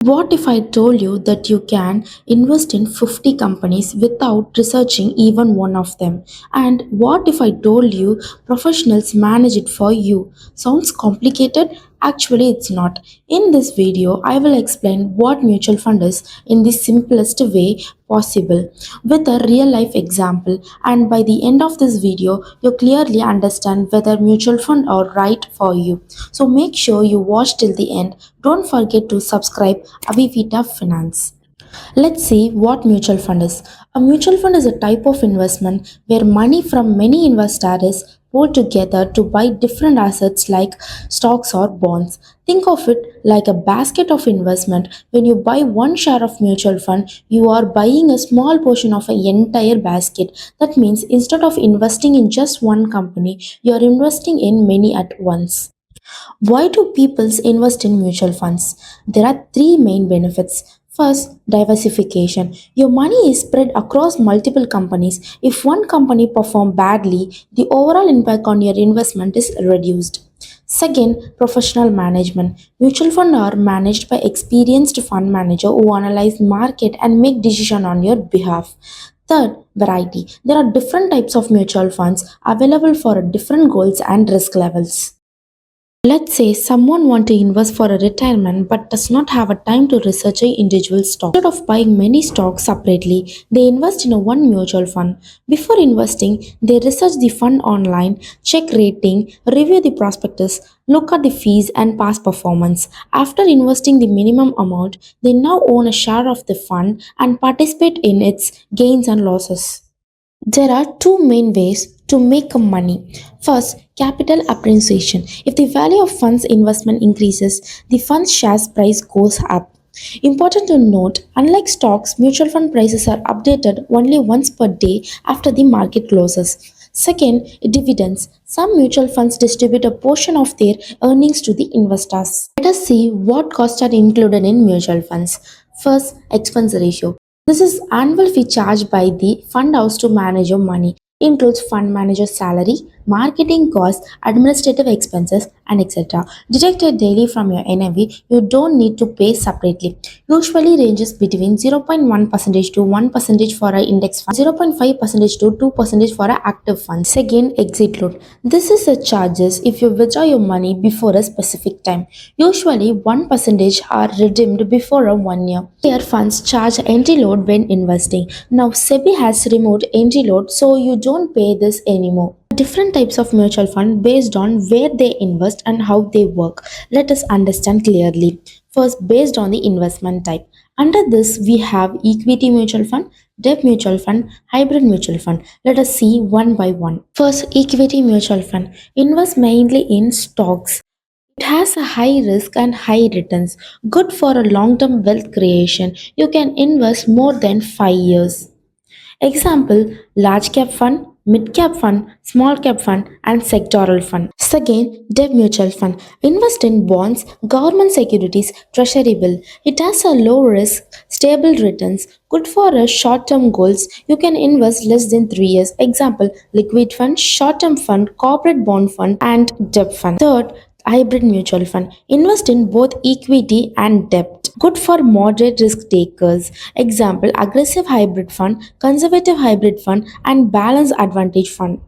What if I told you that you can invest in 50 companies without researching even one of them? And what if I told you professionals manage it for you? Sounds complicated? Actually, it's not. In this video, I will explain what mutual fund is in the simplest way possible with a real life example, and by the end of this video you clearly understand whether mutual fund are right for you. So make sure you watch till the end. Don't forget to subscribe Avivitta Finance. Let's see what mutual fund is. A mutual fund is a type of investment where money from many investors is pooled together to buy different assets like stocks or bonds. Think of it like a basket of investment. When you buy one share of mutual fund, you are buying a small portion of an entire basket. That means instead of investing in just one company, you are investing in many at once. Why do people invest in mutual funds? There are three main benefits. First, diversification. Your money is spread across multiple companies. If one company performs badly, the overall impact on your investment is reduced. Second, professional management. Mutual funds are managed by experienced fund manager who analyze market and make decision on your behalf. Third, variety. There are different types of mutual funds available for different goals and risk levels. Let's say someone wants to invest for a retirement but does not have a time to research a individual stock. Instead of buying many stocks separately, they invest in a one mutual fund. Before investing, they research the fund online, check rating, review the prospectus, look at the fees and past performance. After investing the minimum amount, they now own a share of the fund and participate in its gains and losses. There are two main ways to make money. First, capital appreciation. If the value of funds investment increases, the fund's shares price goes up. Important to note, unlike stocks, mutual fund prices are updated only once per day after the market closes. Second, dividends. Some mutual funds distribute a portion of their earnings to the investors. Let us see what costs are included in mutual funds. First, expense ratio. This is annual fee charged by the fund house to manage your money. Includes fund manager's salary, marketing costs, administrative expenses, and etc. Deducted daily from your NAV, you don't need to pay separately. Usually ranges between 0.1% to 1% for an index fund, 0.5% to 2% for an active fund. Second, exit load. This is the charges if you withdraw your money before a specific time. Usually 1% are redeemed before a 1 year. Here funds charge entry load when investing. Now SEBI has removed entry load, so you don't pay this anymore. Different types of mutual fund based on where they invest and how they work. Let us understand clearly. First, based on the investment type. Under this, we have equity mutual fund, debt mutual fund, hybrid mutual fund. Let us see one by one. First, equity mutual fund. Invest mainly in stocks. It has a high risk and high returns, good for a long term wealth creation. You can invest more than 5 years. Example, large cap fund, mid cap fund, small cap fund, and sectoral fund. Second, debt mutual fund. Invest in bonds, government securities, treasury bill. It has a low risk, stable returns, good for a short term goals. You can invest less than 3 years. Example, liquid fund, short term fund, corporate bond fund, and debt fund. Third, hybrid mutual fund. Invest in both equity and debt. Good for moderate risk takers. Example, aggressive hybrid fund, conservative hybrid fund, and balanced advantage fund.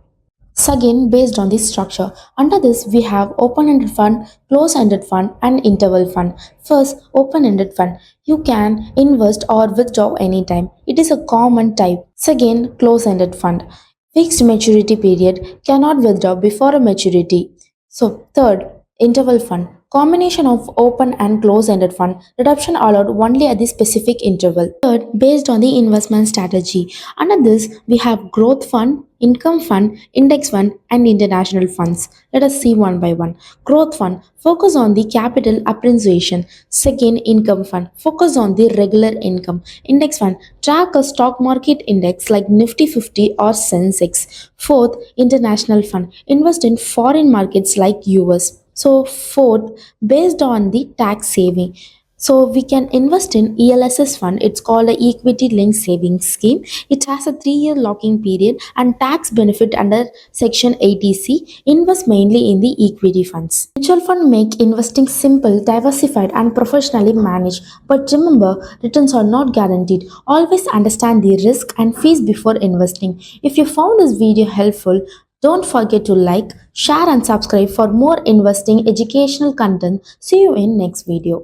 Second, based on this structure. Under this, we have open-ended fund, close-ended fund, and interval fund. First, open-ended fund. You can invest or withdraw anytime. It is a common type. Second, close-ended fund. Fixed maturity period, cannot withdraw before a maturity. So, third, interval fund. Combination of open and close-ended fund. Redemption allowed only at the specific interval. Third, based on the investment strategy. Under this, we have growth fund, income fund, index fund, and international funds. Let us see one by one. Growth fund focus on the capital appreciation. Second, income fund focus on the regular income. Index fund track a stock market index like Nifty 50 or Sensex. Fourth, international fund invest in foreign markets like US. So fourth, based on the tax saving. So we can invest in ELSS fund. It's called a equity linked savings scheme. It has a 3-year locking period and tax benefit under section 80C. Invest mainly in the equity funds. Mutual fund make investing simple, diversified and professionally managed. But remember, returns are not guaranteed. Always understand the risk and fees before investing. If you found this video helpful, don't forget to like, share and subscribe for more investing educational content. See you in next video.